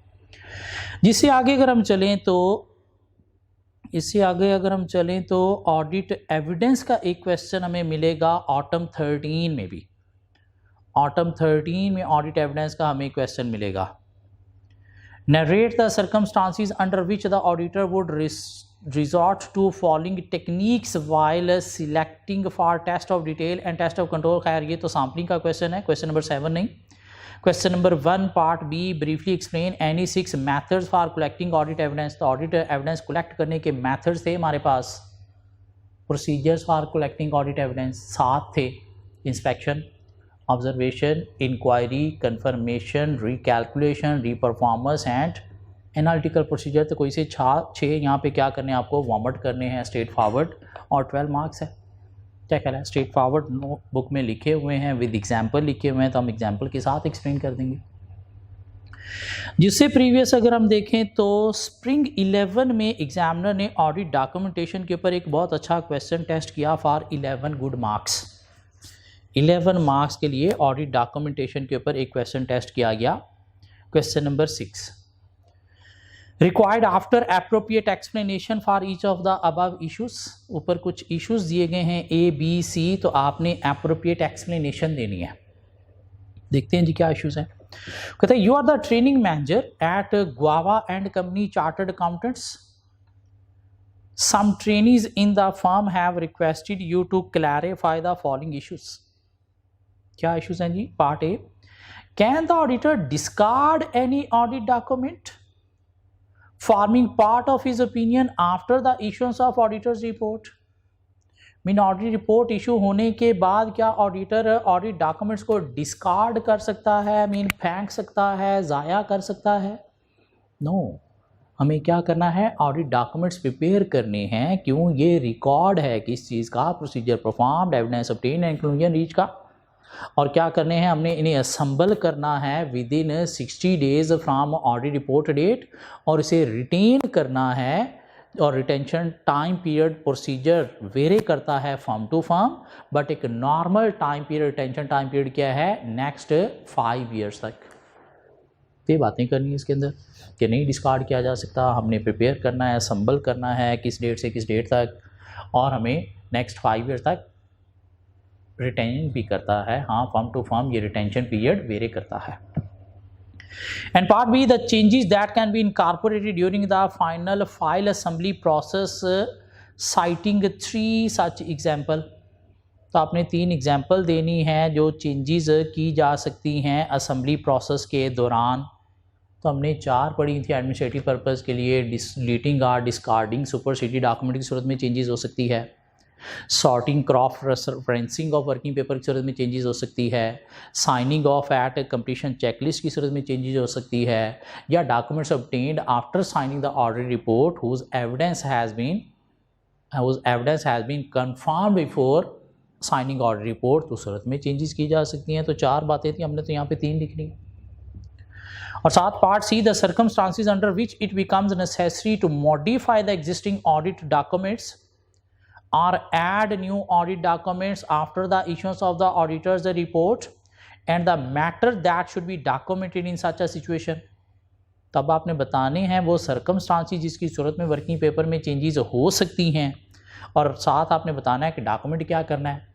जिससे आगे अगर हम चलें तो ऑडिट एविडेंस का एक क्वेश्चन हमें मिलेगा ऑटम 13 में भी। ऑटम 13 में ऑडिट एविडेंस का हमें क्वेश्चन मिलेगा। Narrate the circumstances under which the auditor would resort to following techniques while selecting for test of detail and test of control। खैर ये तो सैम्पलिंग का क्वेश्चन है, क्वेश्चन नंबर 7 नहीं। Question number 1 part B, briefly explain any 6 methods for collecting audit evidence. तो audit evidence collect करने के methods थे हमारे पास, procedures for collecting audit evidence 7 थे, inspection, observation, inquiry, confirmation, recalculation, reperformance and analytical procedure. तो कोई से 6 यहाँ पे क्या करने हैं आपको, वॉमट करने हैं स्ट्रेट फॉरवर्ड, और 12 मार्क्स है। क्या कह रहा है, स्ट्रेट फॉरवर्ड बुक में लिखे हुए हैं, विद एग्जाम्पल लिखे हुए हैं, तो हम एग्जाम्पल के साथ एक्सप्लेन कर देंगे। जिससे प्रीवियस अगर हम देखें तो स्प्रिंग 11 में एग्जामिनर ने ऑडिट डॉक्यूमेंटेशन के ऊपर एक बहुत अच्छा क्वेश्चन टेस्ट किया फॉर 11 गुड मार्क्स। 11 मार्क्स के लिए ऑडिट डॉक्यूमेंटेशन के ऊपर एक क्वेश्चन टेस्ट किया गया। Question number 6, required after appropriate explanation for each of the above issues. ऊपर कुछ इश्यूज दिए गए हैं A, B, C, तो आपने एप्रोप्रिएट एक्सप्लेनेशन देनी है। देखते हैं जी क्या इश्यूज हैं। कहते हैं you are the training manager at Guava and company chartered accountants. Some trainees in the firm have requested you to clarify the following issues. क्या इश्यूज हैं जी? Part A, can the auditor discard any audit document forming part of his opinion after the issuance of auditor's report। Mean audit report issue होने के बाद क्या auditor audit documents को discard कर सकता है, मीन फेंक सकता है, ज़ाया कर सकता है? नो, हमें क्या करना है? ऑडिट डॉक्यूमेंट्स प्रिपेयर करने हैं। क्यों? ये रिकॉर्ड है किस चीज़ का? Procedure performed, evidence obtained and conclusion reach का। और क्या करने हैं? हमने इन्हें असम्बल करना है within 60 days from audit report date, और इसे रिटेन करना है। और retention time period procedure vary करता है फर्म टू फर्म, बट एक normal time period, retention time period क्या है? नेक्स्ट 5 ईयर्स तक। ये बातें करनी है इसके अंदर कि नहीं डिस्कार्ड किया जा सकता। हमने प्रिपेयर करना है, असम्बल करना है किस डेट से किस डेट तक, और हमें नेक्स्ट 5 ईयर्स तक रिटेन भी करता है। हाँ, फर्म टू फर्म ये रिटेंशन पीरियड वेरी करता है। And part B, the changes that can be incorporated during the final file assembly process, citing 3 such example. तो आपने 3 एग्जाम्पल देनी है जो चेंजेस की जा सकती हैं असेंबली प्रोसेस के दौरान। तो हमने 4 पढ़ी थी एडमिनिस्ट्रेटिव पर्पज़ के लिए। डिलीटिंग और डिस्कार्डिंग सुपरसीडेड डॉक्यूमेंट की सूरत में चेंजेस हो सकती है। Sorting cross referencing of working paper की सूरत में चेंजेस हो सकती है। Signing off at completion checklist की सूरत में चेंजेस हो सकती है। या documents obtained after signing the audit report whose evidence has been confirmed before signing audit report, तो सूरत में चेंजेस की जा सकती हैं। तो 4 बातें थी, हमने तो यहाँ पे 3 लिखनी। और साथ part C, the circumstances under which it becomes necessary to modify the existing audit documents or add new audit documents after the issuance of the auditor's report and the matter that should be documented in such a situation। तब आपने बताने हैं वो circumstances जिसकी सूरत में working paper में changes हो सकती हैं, और साथ आपने बताना है कि डॉक्यूमेंट क्या करना है।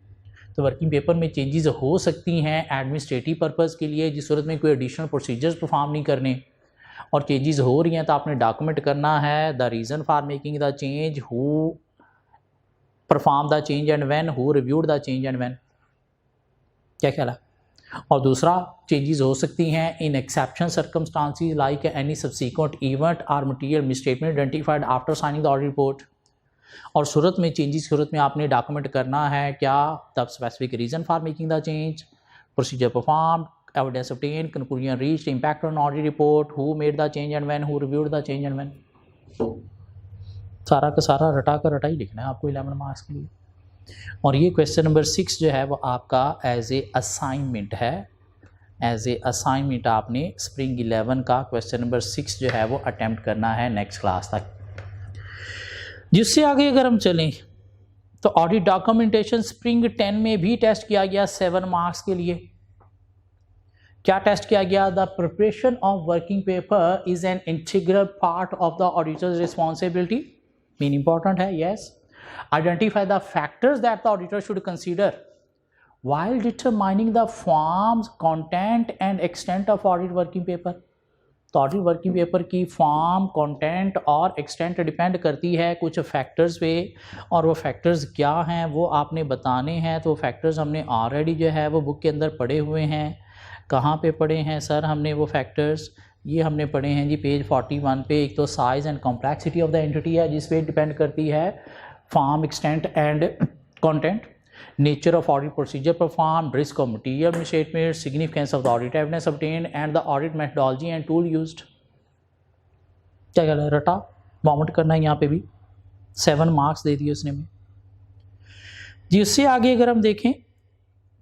तो वर्किंग पेपर में चेंजेस हो सकती हैं एडमिनिस्ट्रेटिव पर्पज़ के लिए, जिस सूरत में कोई एडिशनल प्रोसीजर्स परफॉर्म नहीं करने, और चेंजेस हो रही हैं तो आपने डॉक्यूमेंट करना है the reason for making the change, who perform the change and when, who reviewed the change and when. क्या ख्याल है? और दूसरा, चेंजेस हो सकती हैं in exception circumstances like any subsequent event और material misstatement identified after signing the audit report. और सूरत में चेंजेस सूरत में आपने डॉक्यूमेंट करना है क्या? तब specific reason for making the change, procedure performed, evidence obtained, conclusion reached, impact on audit report, who made the change and when, who reviewed the change and when. सारा का सारा रटा कर रटा ही लिखना है आपको 11 मार्क्स के लिए। और ये क्वेश्चन नंबर 6 जो है वो आपका एज ए असाइनमेंट है। एज ए असाइनमेंट आपने स्प्रिंग 11 का क्वेश्चन नंबर 6 जो है वो अटेम्प्ट करना है नेक्स्ट क्लास तक। जिससे आगे अगर हम चलें तो ऑडिट डॉक्यूमेंटेशन स्प्रिंग 10 में भी टेस्ट किया गया 7 मार्क्स के लिए। क्या टेस्ट किया गया? The preparation of working paper is an integral part of the auditor's responsibility. Mean important है, yes. Identify the factors that the auditor should consider while determining the forms, content and extent of audit working paper। तो audit working paper की form, content और extent depend करती है कुछ factors पे, और वो फैक्टर्स क्या हैं वो आपने बताने हैं। तो फैक्टर्स हमने ऑलरेडी जो है वो बुक के अंदर पढ़े हुए हैं। कहाँ पे पढ़े हैं सर हमने वो फैक्टर्स? ये हमने पढ़े हैं जी पेज 41 पे। एक तो size and complexity of the entity है जिस पे डिपेंड करती है form, extent and content. Nature of audit procedure perform, risk of material misstatement, significance of the audit evidence obtained and the audit methodology and tool used. क्या कहना है? रटा vomit करना है यहाँ पे भी। 7 मार्क्स दे दिए उसने में जी। उससे आगे अगर हम देखें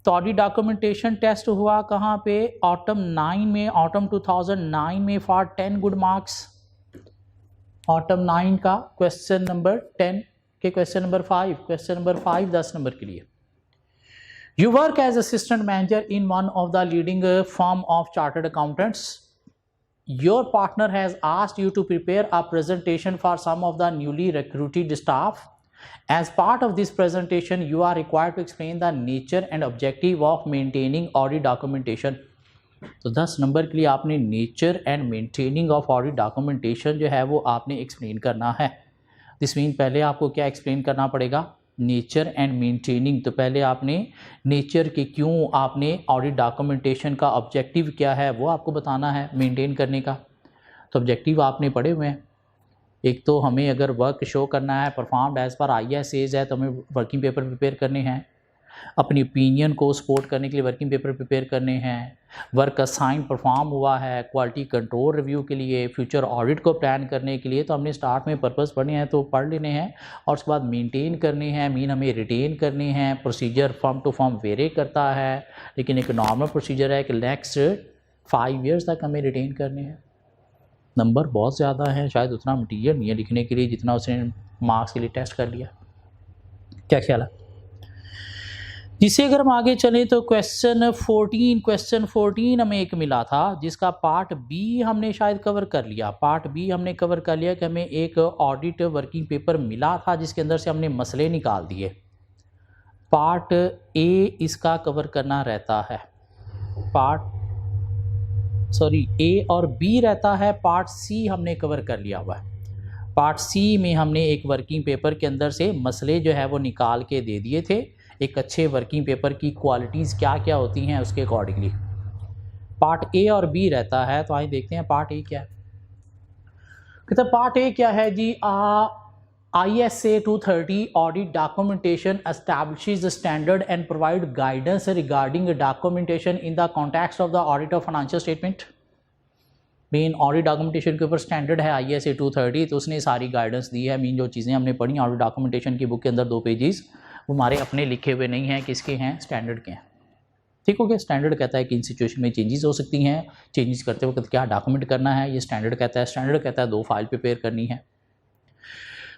तो ऑडिट डॉक्यूमेंटेशन टेस्ट हुआ कहाँ पे? ऑटम 9 में, ऑटम 2009 में फॉर 10 गुड मार्क्स। ऑटम 9 का क्वेश्चन नंबर 10 के question number 5, question number 5 10 number के लिए। You work as assistant manager in one of the leading firm of chartered accountants. Your partner has asked you to prepare a presentation for some of the newly recruited staff. As part of this presentation, you are required to explain the nature and objective of maintaining audit documentation. तो 10 number के लिए आपने nature and maintaining of audit documentation जो है वो आपने explain करना है। दिस मीन पहले आपको क्या एक्सप्लेन करना पड़ेगा, नेचर एंड मेंटेनिंग। तो पहले आपने नेचर के क्यों आपने ऑडिट डॉक्यूमेंटेशन का ऑब्जेक्टिव क्या है वो आपको बताना है मेंटेन करने का। तो ऑब्जेक्टिव आपने पढ़े हुए हैं। एक तो हमें अगर वर्क शो करना है परफॉर्म्ड एज पर ISAs है तो हमें वर्किंग पेपर प्रिपेयर करने हैं, अपनी ओपिनियन को सपोर्ट करने के लिए वर्किंग पेपर प्रिपेयर करने हैं, वर्क असाइन परफॉर्म हुआ है क्वालिटी कंट्रोल रिव्यू के लिए, फ्यूचर ऑडिट को प्लान करने के लिए। तो हमने स्टार्ट में पर्पस पढ़ने हैं तो पढ़ लेने हैं, और उसके बाद मेंटेन करने हैं, मीन हमें रिटेन करने हैं। Procedure firm to firm vary करता है, लेकिन एक नॉर्मल प्रोसीजर है कि नेक्स्ट 5 ईयर्स तक हमें रिटेन करने हैं। नंबर बहुत ज़्यादा है, शायद उतना मटीरियल नहीं है लिखने के लिए जितना उसने मार्क्स के लिए टेस्ट कर लिया। क्या ख्याल है? जिससे अगर हम आगे चलें तो क्वेश्चन 14 हमें एक मिला था जिसका पार्ट बी हमने शायद कवर कर लिया। पार्ट बी हमने कवर कर लिया कि हमें एक ऑडिट वर्किंग पेपर मिला था जिसके अंदर से हमने मसले निकाल दिए। पार्ट ए इसका कवर करना रहता है, ए और बी रहता है। पार्ट सी हमने कवर कर लिया हुआ है। पार्ट सी में हमने एक वर्किंग पेपर के अंदर से मसले जो है वो निकाल के दे दिए थे। एक अच्छे वर्किंग पेपर की क्वालिटीज़ क्या क्या होती हैं उसके अकॉर्डिंगली पार्ट ए और बी रहता है। तो आइए देखते हैं पार्ट ए क्या है। कहते हैं पार्ट ए क्या है जी, ISA 230 audit documentation establishes standard and provide guidance regarding documentation in the context of the audit of financial statement. Main audit documentation के ऊपर स्टैंडर्ड है ISA 230, तो उसने सारी गाइडेंस दी है। मीन जो चीज़ें हमने पढ़ी ऑडिट डॉक्यूमेंटेशन की बुक के अंदर 2 पेजेस वो हमारे अपने लिखे हुए नहीं हैं, किसके हैं, स्टैंडर्ड के हैं। ठीक हो गया। स्टैंडर्ड कहता है कि इन सिचुएशन में चेंजेस हो सकती हैं, चेंजेस करते वक्त क्या डॉक्यूमेंट करना है, ये स्टैंडर्ड कहता है। स्टैंडर्ड कहता है 2 फाइल प्रिपेयर करनी है।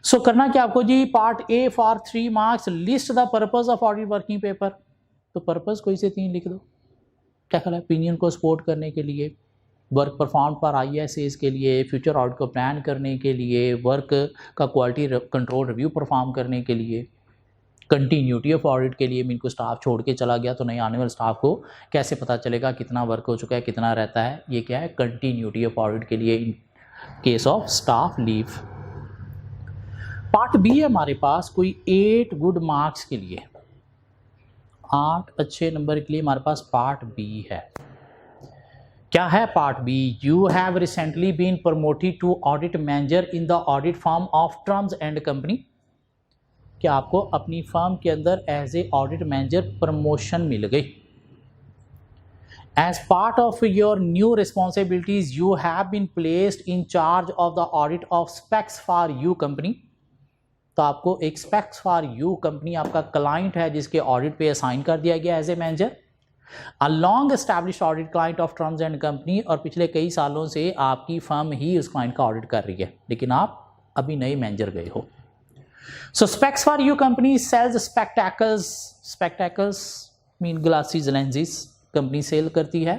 सो करना क्या आपको जी, part A for 3 marks, list the purpose of audit working paper. तो पर्पस कोई से 3 लिख दो। क्या कहना है, ओपिनियन को सपोर्ट करने के लिए, वर्क परफॉर्म पर ISAs के लिए, फ्यूचर ऑडिट को प्लान करने के लिए, वर्क का क्वालिटी कंट्रोल रिव्यू परफॉर्म करने के लिए, कंटिन्यूटी ऑफ ऑडिट के लिए। मीन को स्टाफ छोड़ के चला गया तो नए आने वाले स्टाफ को कैसे पता चलेगा कितना वर्क हो चुका है, कितना रहता है। ये क्या है, कंटिन्यूटी ऑफ ऑडिट के लिए in case of staff leave. Part B है हमारे पास कोई 8 गुड मार्क्स के लिए, 8 अच्छे नंबर के लिए हमारे पास पार्ट बी है। क्या है part B? You have recently been promoted to audit manager in the audit firm of terms and company. क्या आपको अपनी फर्म के अंदर as a audit manager promotion मिल गई। As part of your new responsibilities you have been placed in charge of the audit of Specs for you company. तो आपको एक स्पेक्स फॉर यू कंपनी आपका क्लाइंट है जिसके ऑडिट पे assign कर दिया गया as a manager. A long established audit client of terms and company, और पिछले कई सालों से आपकी फर्म ही उस क्लाइंट का ऑडिट कर रही है, लेकिन आप अभी नए मैनेजर गए हो। So specs for you company sells spectacles mean glasses, lenses company sell करती है।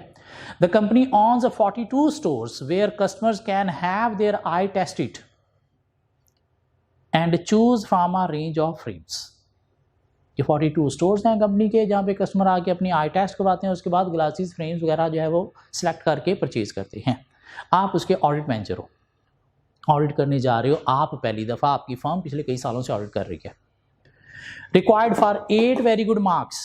The company owns 42 stores where customers can have their eye tested and choose from a range of frames। ये 42 stores हैं company के जहाँ पे customer आके अपनी आई test करवाते हैं, उसके बाद ग्लासेस फ्रेम्स वगैरह जो है वो सिलेक्ट करके परचेज करते हैं। आप उसके ऑडिट मैनेजर हो, ऑडिट करने जा रहे हो आप पहली दफ़ा, आपकी फर्म पिछले कई सालों से ऑडिट कर रही है। Required for 8 very good marks,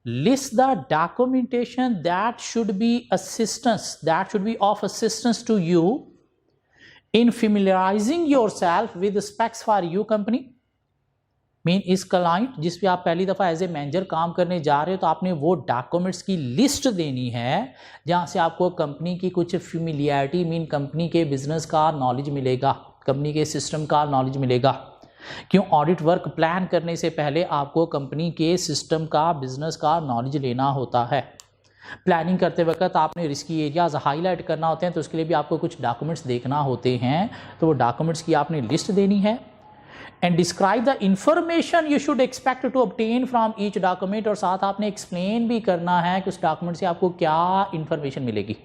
list the documentation that should be of assistance to you in familiarising yourself with Specs for you company. Mean इस क्लाइंट जिस पे आप पहली दफ़ा एज ए मैनेजर काम करने जा रहे हो तो आपने वो डॉक्यूमेंट्स की लिस्ट देनी है जहाँ से आपको कंपनी की कुछ फेमिलियरिटी, मीन कंपनी के बिजनेस का नॉलेज मिलेगा, कंपनी के सिस्टम का नॉलेज मिलेगा। क्यों? ऑडिट वर्क प्लान करने से पहले आपको कंपनी के सिस्टम का, बिजनेस का नॉलेज लेना होता है। प्लानिंग करते वक्त आपने रिस्की एरियाज हाईलाइट करना होते हैं, तो उसके लिए भी आपको कुछ डॉक्यूमेंट्स देखना होते हैं, तो वो डॉक्यूमेंट्स की आपने लिस्ट देनी है। And describe the information you should expect to obtain from each document, और साथ आपने एक्सप्लेन भी करना है कि उस डॉक्यूमेंट से आपको क्या इंफॉर्मेशन मिलेगी,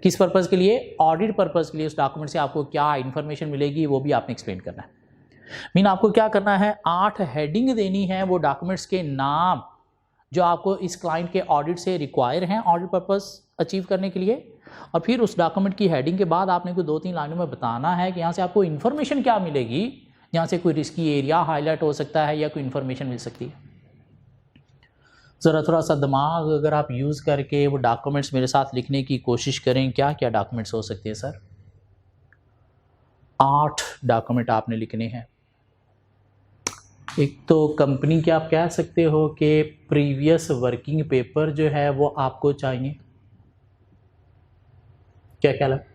किस पर्पज़ के लिए, ऑडिट पर्पज़ के लिए उस डॉक्यूमेंट से आपको क्या इंफॉर्मेशन मिलेगी वो भी आपने एक्सप्लेन करना है। मीन आपको क्या करना है, 8 हेडिंग देनी है वो डॉक्यूमेंट्स के नाम जो आपको इस क्लाइंट के ऑडिट से रिक्वायर हैं ऑडिट पर्पज़ अचीव करने के लिए, और फिर उस डॉक्यूमेंट की हेडिंग के बाद आपने को 2-3 लाइनों में बताना है कि यहाँ से आपको इन्फॉर्मेशन क्या मिलेगी, यहाँ से कोई रिस्की एरिया हाईलाइट हो सकता है या कोई इन्फॉर्मेशन मिल सकती है। ज़रा थोड़ा सा दिमाग अगर आप यूज़ करके वो डॉक्यूमेंट्स मेरे साथ लिखने की कोशिश करें, क्या क्या डॉक्यूमेंट्स हो सकते हैं सर? 8 डॉक्यूमेंट आपने लिखने हैं। एक तो कंपनी के आप कह सकते हो कि प्रीवियस वर्किंग पेपर जो है वो आपको चाहिए। क्या ख्याल है?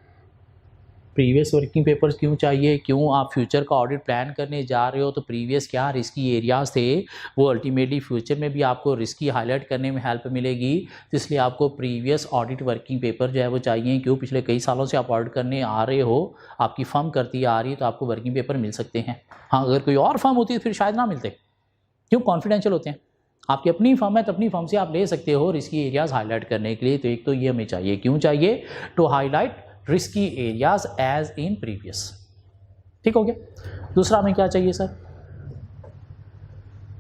प्रीवियस वर्किंग पेपर्स क्यों चाहिए? क्यों आप फ्यूचर का ऑडिट प्लान करने जा रहे हो तो प्रीवियस क्या रिस्की एरियाज़ थे वो अल्टीमेटली फ्यूचर में भी आपको रिस्की हाईलाइट करने में हेल्प मिलेगी, तो इसलिए आपको प्रीवियस ऑडिट वर्किंग पेपर जो है वो चाहिए। क्यों? पिछले कई सालों से आप ऑडिट करने आ रहे हो, आपकी फर्म करती आ रही है, तो आपको वर्किंग पेपर मिल सकते हैं। हाँ, अगर कोई और फर्म होती है फिर शायद ना मिलते। क्यों? कॉन्फिडेंशियल होते हैं। आपकी अपनी फर्म है तो अपनी फर्म से आप ले सकते हो रिस्की एरियाज़ हाईलाइट करने के लिए, तो एक तो ये हमें चाहिए। क्यों चाहिए? To highlight risky areas as in previous. ठीक हो गया। दूसरा हमें क्या चाहिए सर?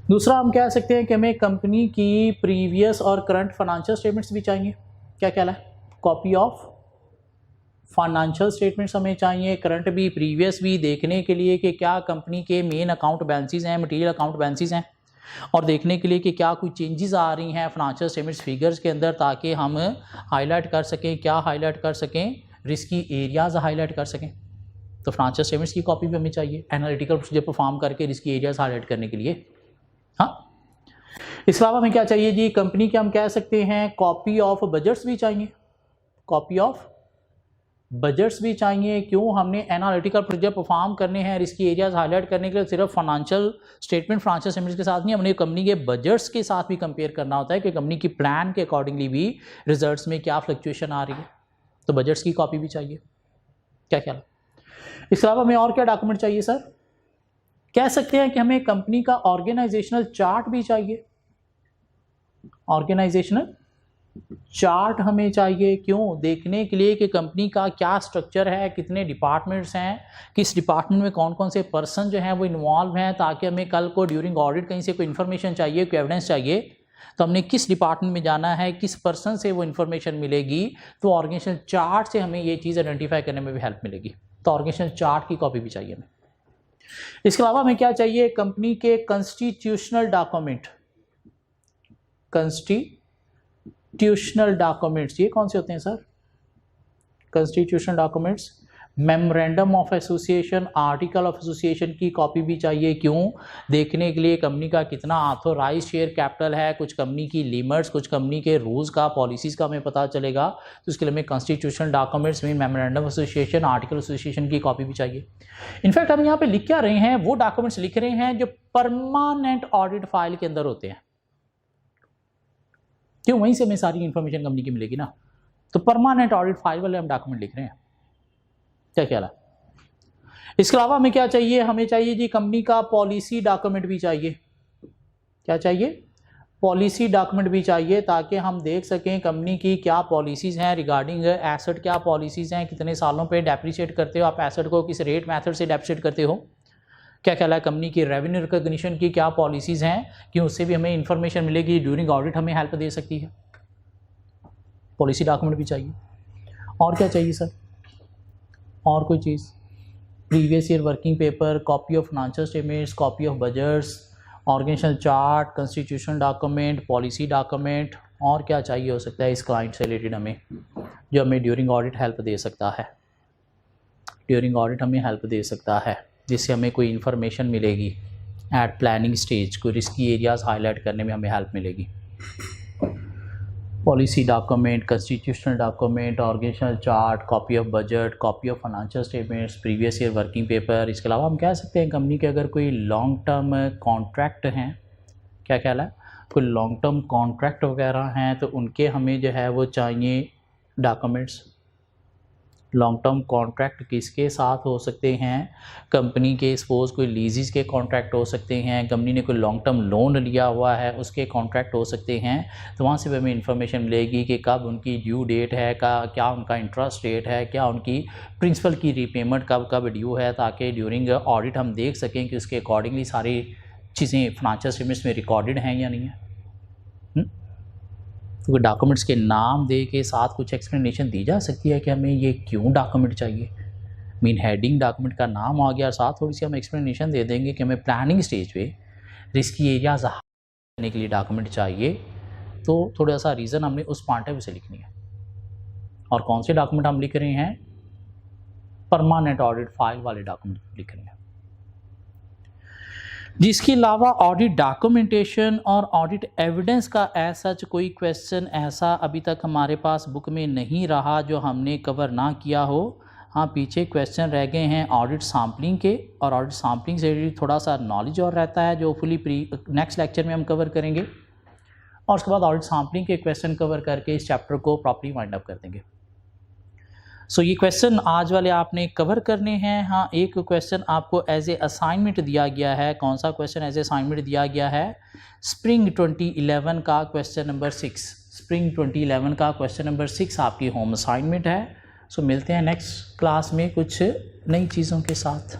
दूसरा हम कह सकते हैं कि हमें कंपनी की प्रीवियस और करंट फाइनेंशियल स्टेटमेंट्स भी चाहिए। क्या क्या है? कॉपी ऑफ फाइनेंशियल स्टेटमेंट्स हमें चाहिए, करंट भी प्रीवियस भी, देखने के लिए कि क्या कंपनी के मेन अकाउंट बैलेंसेस हैं, मटेरियल अकाउंट बैलेंसेस हैं, और देखने के लिए कि क्या कोई चेंजेस आ रही हैं फाइनेंशियल स्टेटमेंट्स फिगर्स के अंदर, ताकि हम हाईलाइट कर सकें। क्या हाईलाइट कर सकें? रिस्की एरियाज हाईलाइट कर सकें। तो फाइनेंशियल स्टेटमेंट्स की कॉपी भी हमें चाहिए एनालिटिकल प्रोसीजर परफॉर्म करके रिस्की एरियाज हाईलाइट करने के लिए। हाँ, इसके अलावा हमें क्या चाहिए जी? कंपनी के हम कह सकते हैं कॉपी ऑफ बजट्स भी चाहिए। कॉपी ऑफ बजट्स भी चाहिए। क्यों? हमने एनालिटिकल प्रोजेक्ट परफॉर्म करने हैं रिस्की एरियाज हाईलाइट करने के लिए, सिर्फ फाइनेंशियल स्टेटमेंट्स के साथ नहीं, हमने कंपनी के बजट्स के साथ भी कंपेयर करना होता है कि कंपनी की प्लान के अकॉर्डिंगली भी रिजल्ट्स में क्या फ्लक्चुएशन आ रही है, तो बजट्स की कॉपी भी चाहिए। क्या ख्याल है? इसके अलावा हमें और क्या डॉक्यूमेंट चाहिए सर? कह सकते हैं कि हमें कंपनी का ऑर्गेनाइजेशनल चार्ट भी चाहिए। ऑर्गेनाइजेशनल चार्ट हमें चाहिए। क्यों? देखने के लिए कि कंपनी का क्या स्ट्रक्चर है, कितने डिपार्टमेंट्स हैं, किस डिपार्टमेंट में कौन कौन से पर्सन जो हैं वो इन्वॉल्व हैं, ताकि हमें कल को ड्यूरिंग ऑडिट कहीं से कोई इन्फॉर्मेशन चाहिए, कोई एविडेंस चाहिए, तो हमने किस डिपार्टमेंट में जाना है, किस पर्सन से वो इन्फॉर्मेशन मिलेगी, तो ऑर्गेनाइजेशन चार्ट से हमें ये चीज़ आइडेंटिफाई करने में भी हेल्प मिलेगी। तो ऑर्गेनाइजेशन चार्ट की कॉपी भी चाहिए हमें। इसके अलावा हमें क्या चाहिए? कंपनी के कॉन्स्टिट्यूशनल डॉक्यूमेंट। कॉन्स्टिट्यूशनल डॉक्यूमेंट्स ये कौन से होते हैं sir? Constitutional documents, memorandum of association, article of association की कॉपी भी चाहिए। क्यों? देखने के लिए कंपनी का कितना ऑथोराइज शेयर कैपिटल है, कुछ कंपनी की लिमिट्स, कुछ कंपनी के रूल्स का, पॉलिसीज़ का हमें पता चलेगा, तो उसके लिए हमें कॉन्स्टिट्यूशनल डॉक्यूमेंट्स में मेमोरेंडम एसोसिएशन, आर्टिकल एसोसिएशन की कॉपी भी चाहिए। इनफैक्ट हम यहाँ पे लिख क्या रहे हैं? वो डॉक्यूमेंट्स लिख रहे हैं जो परमानेंट ऑडिट फाइल के अंदर होते हैं। क्यों? वहीं से हमें सारी इंफॉर्मेशन कंपनी की मिलेगी ना, तो परमानेंट ऑडिट फाइल वाले हम डॉक्यूमेंट लिख रहे हैं। क्या ख्याल है? इसके अलावा हमें क्या चाहिए? हमें चाहिए जी कंपनी का पॉलिसी डॉक्यूमेंट भी चाहिए। क्या चाहिए? पॉलिसी डॉक्यूमेंट भी चाहिए, ताकि हम देख सकें कंपनी की क्या पॉलिसीज़ हैं रिगार्डिंग एसेट, क्या पॉलिसीज़ हैं, कितने सालों पे डेप्रिशिएट करते हो आप एसेट को, किस रेट मेथड से डेप्रिशिएट करते हो, क्या कहला है कंपनी की रेवेन्यू रिकॉग्निशन की क्या पॉलिसीज़ हैं, कि उससे भी हमें इंफॉर्मेशन मिलेगी, ड्यूरिंग ऑडिट हमें हेल्प दे सकती है। पॉलिसी डॉक्यूमेंट भी चाहिए। और क्या चाहिए सर? और कोई चीज़? Previous year working paper, copy of financial statements, copy of budgets, organisational chart, constitutional document, policy document, और क्या चाहिए हो सकता है इस क्लाइंट से रिलेटेड हमें, जो हमें ड्यूरिंग ऑडिट हेल्प दे सकता है। ड्यूरिंग ऑडिट हमें हेल्प दे सकता है, जिससे हमें कोई इन्फॉर्मेशन मिलेगी एट प्लानिंग स्टेज, कोई रिस्की एरियाज़ हाईलाइट करने में हमें हेल्प मिलेगी। Policy document, constitutional document, organizational chart, copy of budget, copy of financial statements, previous year working paper. इसके अलावा हम कह सकते हैं कंपनी के अगर कोई लॉन्ग टर्म कॉन्ट्रैक्ट हैं, क्या ख्याल है, कोई लॉन्ग टर्म कॉन्ट्रैक्ट वगैरह हैं, तो उनके हमें जो है वो चाहिए डॉक्यूमेंट्स। लॉन्ग टर्म कॉन्ट्रैक्ट किसके साथ हो सकते हैं? कंपनी के सपोज कोई लीजेस के कॉन्ट्रैक्ट हो सकते हैं, कंपनी ने कोई लॉन्ग टर्म लोन लिया हुआ है उसके कॉन्ट्रैक्ट हो सकते हैं। तो वहाँ से भी हमें इन्फॉर्मेशन मिलेगी कि कब उनकी ड्यू डेट है, क्या उनका इंटरेस्ट रेट है, क्या उनकी प्रिंसिपल की रीपेमेंट कब ड्यू है, ताकि ड्यूरिंग ऑडिट हम देख सकें कि उसके अकॉर्डिंगली सारी चीज़ें फाइनेंशियल स्टेटमेंट्स में रिकॉर्डेड हैं या नहीं है। तो डॉक्यूमेंट्स के नाम दे के साथ कुछ एक्सप्लेनेशन दी जा सकती है कि हमें ये क्यों डॉक्यूमेंट चाहिए। मीन हेडिंग डॉक्यूमेंट का नाम आ गया और साथ थोड़ी सी हम एक्सप्लेनेशन दे देंगे कि हमें प्लानिंग स्टेज पे रिस्की एरियाज करने के लिए डॉक्यूमेंट चाहिए, तो थोड़ा सा रीज़न हमने उस पॉइंट ऑफ व्यू से लिखनी है। और कौन से डॉक्यूमेंट हम लिख रहे हैं? परमानेंट ऑडिट फाइल वाले डॉक्यूमेंट लिख रहे हैं। जिसके अलावा ऑडिट डॉक्यूमेंटेशन और ऑडिट एविडेंस का ऐसा कोई क्वेश्चन ऐसा अभी तक हमारे पास बुक में नहीं रहा जो हमने कवर ना किया हो। हाँ, पीछे क्वेश्चन रह गए हैं ऑडिट सैम्पलिंग के, और ऑडिट सैम्पलिंग से थोड़ा सा नॉलेज और रहता है जो फुली नेक्स्ट लेक्चर में हम कवर करेंगे, और उसके बाद ऑडिट सैम्पलिंग के क्वेश्चन कवर करके इस चैप्टर को प्रॉपर्ली वाइंड अप कर देंगे। सो ये क्वेश्चन आज वाले आपने कवर करने हैं। हाँ, एक क्वेश्चन आपको एज ए असाइनमेंट दिया गया है। कौन सा क्वेश्चन एज ए असाइनमेंट दिया गया है? स्प्रिंग 2011 का क्वेश्चन नंबर 6। स्प्रिंग 2011 का क्वेश्चन नंबर 6 आपकी होम असाइनमेंट है। सो मिलते हैं नेक्स्ट क्लास में कुछ नई चीज़ों के साथ।